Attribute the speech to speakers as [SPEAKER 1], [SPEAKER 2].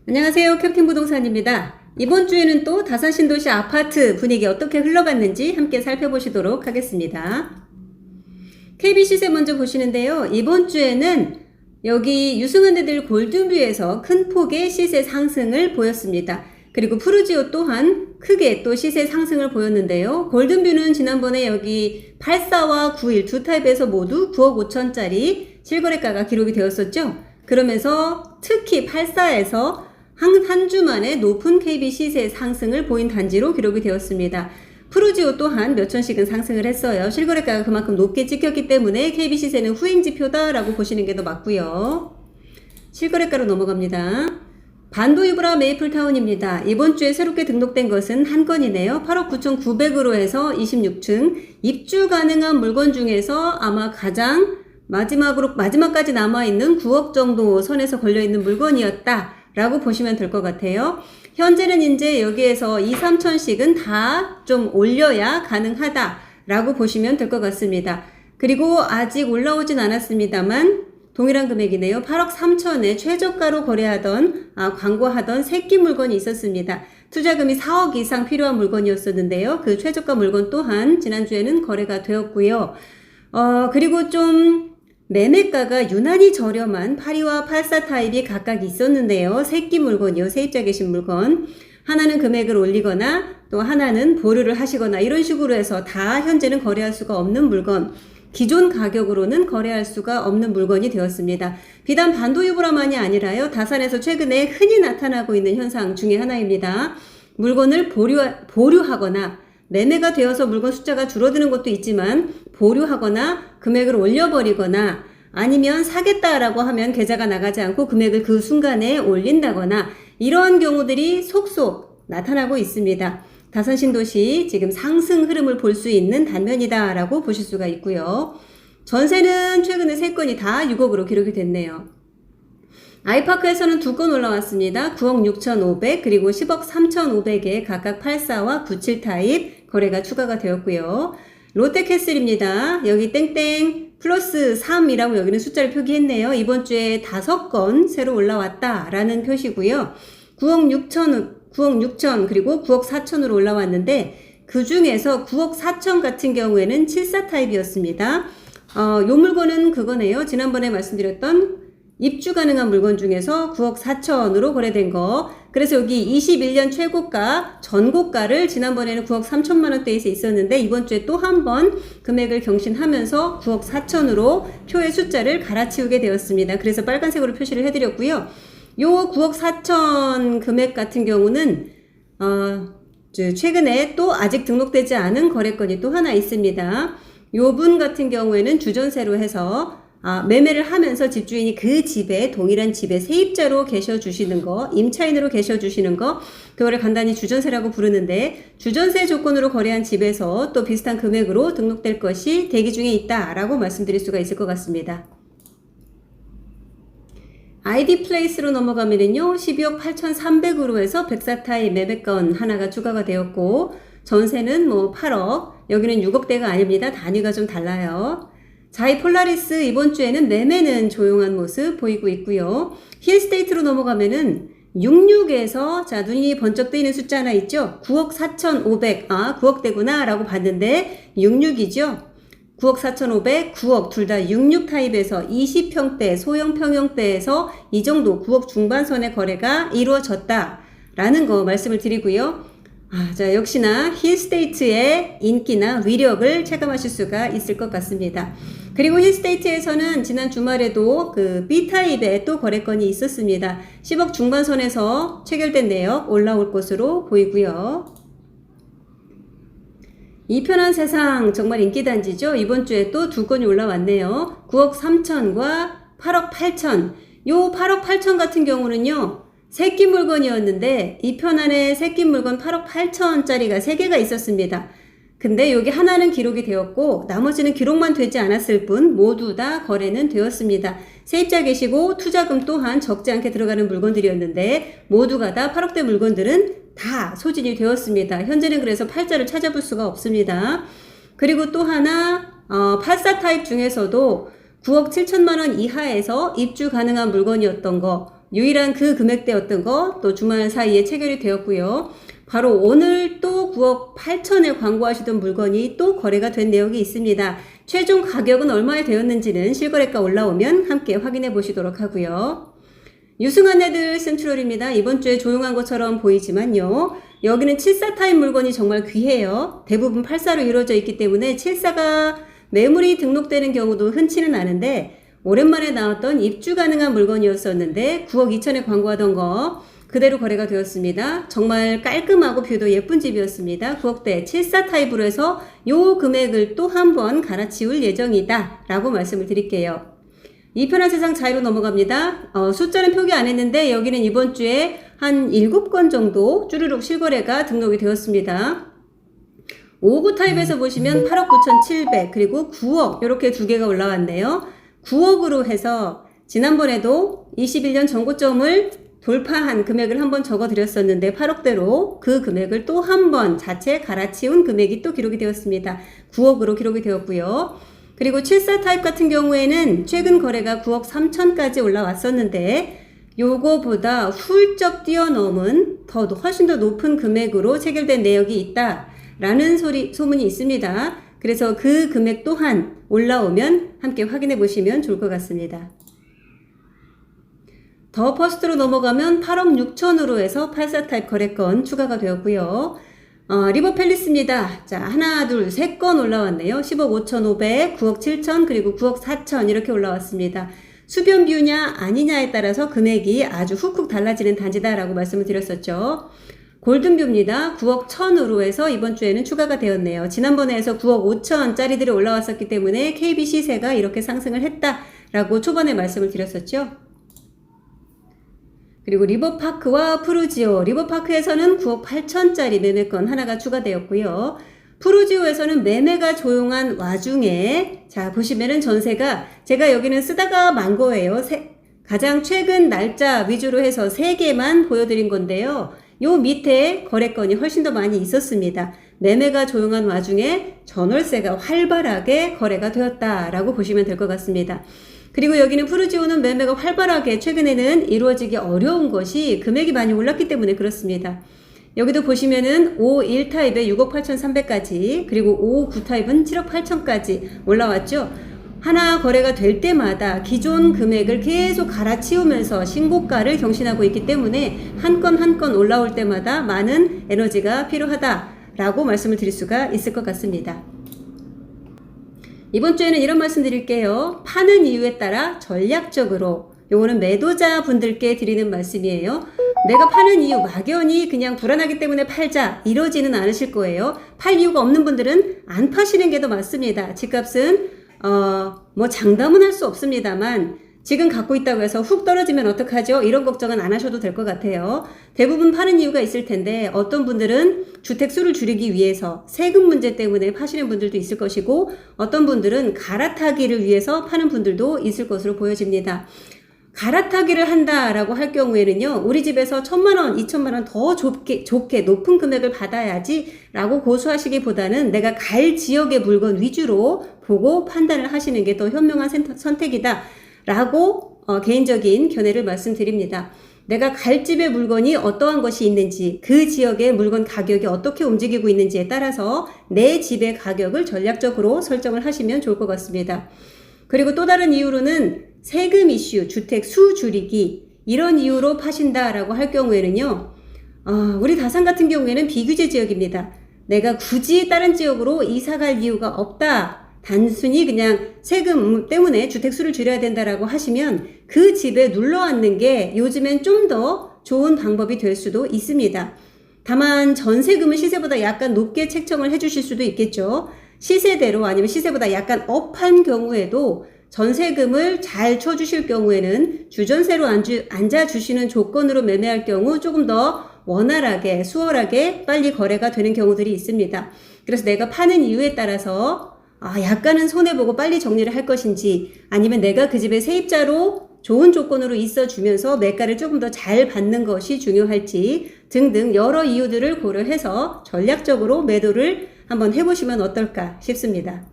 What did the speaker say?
[SPEAKER 1] 안녕하세요. 캡틴 부동산입니다. 이번 주에는 또 다산 신도시 아파트 분위기 어떻게 흘러갔는지 함께 살펴보시도록 하겠습니다. KB 시세 먼저 보시는데요. 이번 주에는 여기 유승현대들 골든뷰에서 큰 폭의 시세 상승을 보였습니다. 그리고 푸르지오 또한 크게 또 시세 상승을 보였는데요. 골든뷰는 지난번에 여기 84와 91 두 타입에서 모두 9억 5천짜리 실거래가가 기록이 되었었죠. 그러면서 특히 84에서 한 주 만에 높은 KB 시세 상승을 보인 단지로 기록이 되었습니다. 푸르지오 또한 몇천씩은 상승을 했어요. 실거래가가 그만큼 높게 찍혔기 때문에 KB 시세는 후행지표다라고 보시는 게 더 맞고요. 실거래가로 넘어갑니다. 반도유브라 메이플타운입니다. 이번 주에 새롭게 등록된 것은 한 건이네요. 8억 9,900으로 해서 26층. 입주 가능한 물건 중에서 아마 가장 마지막까지 남아있는 9억 정도 선에서 걸려있는 물건이었다 라고 보시면 될 것 같아요. 현재는 이제 여기에서 2, 3천씩은 다 좀 올려야 가능하다 라고 보시면 될 것 같습니다. 그리고 아직 올라오진 않았습니다만 동일한 금액이네요. 8억 3천에 최저가로 광고하던 새끼 물건이 있었습니다. 투자금이 4억 이상 필요한 물건이었었는데요. 그 최저가 물건 또한 지난주에는 거래가 되었고요. 그리고 좀 매매가가 유난히 저렴한 82와 84 타입이 각각 있었는데요. 새끼 물건이요. 세입자 계신 물건. 하나는 금액을 올리거나 또 하나는 보류를 하시거나 이런 식으로 해서 다 현재는 거래할 수가 없는 물건. 기존 가격으로는 거래할 수가 없는 물건이 되었습니다. 비단 반도유브라만이 아니라요. 다산에서 최근에 흔히 나타나고 있는 현상 중에 하나입니다. 물건을 보류하거나 매매가 되어서 물건 숫자가 줄어드는 것도 있지만 보류하거나 금액을 올려버리거나 아니면 사겠다라고 하면 계좌가 나가지 않고 금액을 그 순간에 올린다거나 이런 경우들이 속속 나타나고 있습니다. 다산 신도시 지금 상승 흐름을 볼 수 있는 단면이다 라고 보실 수가 있고요. 전세는 최근에 3건이 다 6억으로 기록이 됐네요. 아이파크에서는 2건 올라왔습니다. 9억 6,500 그리고 10억 3,500에 각각 84와 97 타입 거래가 추가가 되었고요. 롯데캐슬입니다. 여기 땡땡 플러스 3이라고 여기는 숫자를 표기했네요. 이번 주에 5건 새로 올라왔다라는 표시고요. 9억 6천 그리고 9억 4천으로 올라왔는데 그 중에서 9억 4천 같은 경우에는 74 타입이었습니다. 요 물건은 그거네요. 지난번에 말씀드렸던 입주 가능한 물건 중에서 9억 4천으로 거래된 거. 그래서 여기 21년 최고가, 전고가를 지난번에는 9억 3천만 원대에서 있었는데 이번 주에 또 한 번 금액을 경신하면서 9억 4천으로 표의 숫자를 갈아치우게 되었습니다. 그래서 빨간색으로 표시를 해드렸고요. 요 9억 4천 금액 같은 경우는 최근에 또 아직 등록되지 않은 거래건이 또 하나 있습니다. 요 분 같은 경우에는 주전세로 해서 매매를 하면서 집주인이 그 집에 동일한 집에 세입자로 계셔 주시는 거, 임차인으로 계셔 주시는 거, 그거를 간단히 주전세라고 부르는데 주전세 조건으로 거래한 집에서 또 비슷한 금액으로 등록될 것이 대기 중에 있다라고 말씀드릴 수가 있을 것 같습니다. ID 플레이스로 넘어가면은요, 12억 8,300으로 해서 104 타입 매매건 하나가 추가가 되었고, 전세는 8억, 여기는 6억대가 아닙니다. 단위가 좀 달라요. 자이 폴라리스 이번 주에는 매매는 조용한 모습 보이고 있고요. 힐스테이트로 넘어가면은 66에서 눈이 번쩍 뜨이는 숫자 하나 있죠. 9억 4,500, 9억대구나 라고 봤는데 66이죠. 9억 4,500, 9억 둘 다 66 타입에서 20평대, 소형 평형대에서 이 정도 9억 중반선의 거래가 이루어졌다라는 거 말씀을 드리고요. 자, 역시나 힐스테이트의 인기나 위력을 체감하실 수가 있을 것 같습니다. 그리고 힐스테이트에서는 지난 주말에도 그 B타입의 또 거래건이 있었습니다. 10억 중반선에서 체결된 내역 올라올 것으로 보이고요. 이 편한 세상 정말 인기단지죠. 이번 주에 또 2건이 올라왔네요. 9억 3천과 8억 8천. 요 8억 8천 같은 경우는요. 새끼 물건이었는데 이 편 안에 새끼 물건 8억 8천짜리가 3개가 있었습니다. 근데 여기 하나는 기록이 되었고 나머지는 기록만 되지 않았을 뿐 모두 다 거래는 되었습니다. 세입자 계시고 투자금 또한 적지 않게 들어가는 물건들이었는데 모두가 다 8억대 물건들은 다 소진이 되었습니다. 현재는 그래서 팔자를 찾아볼 수가 없습니다. 그리고 또 하나 84 타입 중에서도 9억 7천만 원 이하에서 입주 가능한 물건이었던 거 유일한 그 금액대였던 거 또 주말 사이에 체결이 되었고요. 바로 오늘 또 9억 8천에 광고하시던 물건이 또 거래가 된 내용이 있습니다. 최종 가격은 얼마에 되었는지는 실거래가 올라오면 함께 확인해 보시도록 하고요. 유승한 애들 센트럴입니다. 이번 주에 조용한 것처럼 보이지만요. 여기는 74 타입 물건이 정말 귀해요. 대부분 84로 이루어져 있기 때문에 74가 매물이 등록되는 경우도 흔치는 않은데 오랜만에 나왔던 입주 가능한 물건이었었는데 9억 2천에 광고하던 거 그대로 거래가 되었습니다. 정말 깔끔하고 뷰도 예쁜 집이었습니다. 9억대 74 타입으로 해서 요 금액을 또 한 번 갈아치울 예정이다 라고 말씀을 드릴게요. 이 편한 세상 자유로 넘어갑니다. 숫자는 표기 안 했는데 여기는 이번 주에 한 7건 정도 쭈르륵 실거래가 등록이 되었습니다. 59 타입에서 보시면 8억 9,700 그리고 9억 이렇게 두 개가 올라왔네요. 9억으로 해서 지난번에도 21년 전고점을 돌파한 금액을 한번 적어드렸었는데 8억대로 그 금액을 또 한 번 자체 갈아치운 금액이 또 기록이 되었습니다. 9억으로 기록이 되었고요. 그리고 74 타입 같은 경우에는 최근 거래가 9억 3천까지 올라왔었는데 요거보다 훌쩍 뛰어넘은 훨씬 더 높은 금액으로 체결된 내역이 있다라는 소문이 있습니다. 그래서 그 금액 또한 올라오면 함께 확인해 보시면 좋을 것 같습니다. 더 퍼스트로 넘어가면 8억 6천으로 해서 84 타입 거래건 추가가 되었고요. 리버 팰리스입니다. 자, 하나, 둘, 세 건 올라왔네요. 10억 5,500, 9억 7천, 그리고 9억 4천 이렇게 올라왔습니다. 수변 뷰냐 아니냐에 따라서 금액이 아주 훅훅 달라지는 단지다라고 말씀을 드렸었죠. 골든뷰입니다. 9억 1천으로 해서 이번 주에는 추가가 되었네요. 지난번에 해서 9억 5천짜리들이 올라왔었기 때문에 KB 시세가 이렇게 상승을 했다라고 초반에 말씀을 드렸었죠. 그리고 리버파크와 푸르지오, 리버파크에서는 9억 8천짜리 매매건 하나가 추가되었고요. 푸르지오에서는 매매가 조용한 와중에 자 보시면은 전세가 제가 여기는 쓰다가 만 거예요. 가장 최근 날짜 위주로 해서 3개만 보여드린 건데요. 요 밑에 거래건이 훨씬 더 많이 있었습니다. 매매가 조용한 와중에 전월세가 활발하게 거래가 되었다라고 보시면 될 것 같습니다. 그리고 여기는 푸르지오는 매매가 활발하게 최근에는 이루어지기 어려운 것이 금액이 많이 올랐기 때문에 그렇습니다. 여기도 보시면은 51 타입에 6억 8,300까지 그리고 59 타입은 7억 8천까지 올라왔죠. 하나 거래가 될 때마다 기존 금액을 계속 갈아치우면서 신고가를 경신하고 있기 때문에 한 건 한 건 올라올 때마다 많은 에너지가 필요하다라고 말씀을 드릴 수가 있을 것 같습니다. 이번 주에는 이런 말씀 드릴게요. 파는 이유에 따라 전략적으로 요거는 매도자 분들께 드리는 말씀이에요. 내가 파는 이유 막연히 그냥 불안하기 때문에 팔자 이러지는 않으실 거예요. 팔 이유가 없는 분들은 안 파시는 게 더 맞습니다. 집값은 뭐 장담은 할 수 없습니다만 지금 갖고 있다고 해서 훅 떨어지면 어떡하죠? 이런 걱정은 안 하셔도 될 것 같아요. 대부분 파는 이유가 있을 텐데 어떤 분들은 주택 수를 줄이기 위해서 세금 문제 때문에 파시는 분들도 있을 것이고 어떤 분들은 갈아타기를 위해서 파는 분들도 있을 것으로 보여집니다. 갈아타기를 한다라고 할 경우에는요, 우리 집에서 1,000만 원, 2,000만 원 더 좋게 높은 금액을 받아야지 라고 고수하시기보다는 내가 갈 지역의 물건 위주로 보고 판단을 하시는 게 더 현명한 선택이다 라고 개인적인 견해를 말씀드립니다. 내가 갈 집의 물건이 어떠한 것이 있는지 그 지역의 물건 가격이 어떻게 움직이고 있는지에 따라서 내 집의 가격을 전략적으로 설정을 하시면 좋을 것 같습니다. 그리고 또 다른 이유로는 세금 이슈, 주택 수 줄이기 이런 이유로 파신다라고 할 경우에는요. 우리 다산 같은 경우에는 비규제 지역입니다. 내가 굳이 다른 지역으로 이사갈 이유가 없다. 단순히 그냥 세금 때문에 주택 수를 줄여야 된다라고 하시면 그 집에 눌러 앉는 게 요즘엔 좀 더 좋은 방법이 될 수도 있습니다. 다만 전세금은 시세보다 약간 높게 책정을 해주실 수도 있겠죠. 시세대로 아니면 시세보다 약간 업한 경우에도 전세금을 잘 쳐주실 경우에는 주전세로 앉아주시는 조건으로 매매할 경우 조금 더 원활하게 수월하게 빨리 거래가 되는 경우들이 있습니다. 그래서 내가 파는 이유에 따라서 약간은 손해보고 빨리 정리를 할 것인지 아니면 내가 그 집의 세입자로 좋은 조건으로 있어주면서 매가를 조금 더 잘 받는 것이 중요할지 등등 여러 이유들을 고려해서 전략적으로 매도를 한번 해보시면 어떨까 싶습니다.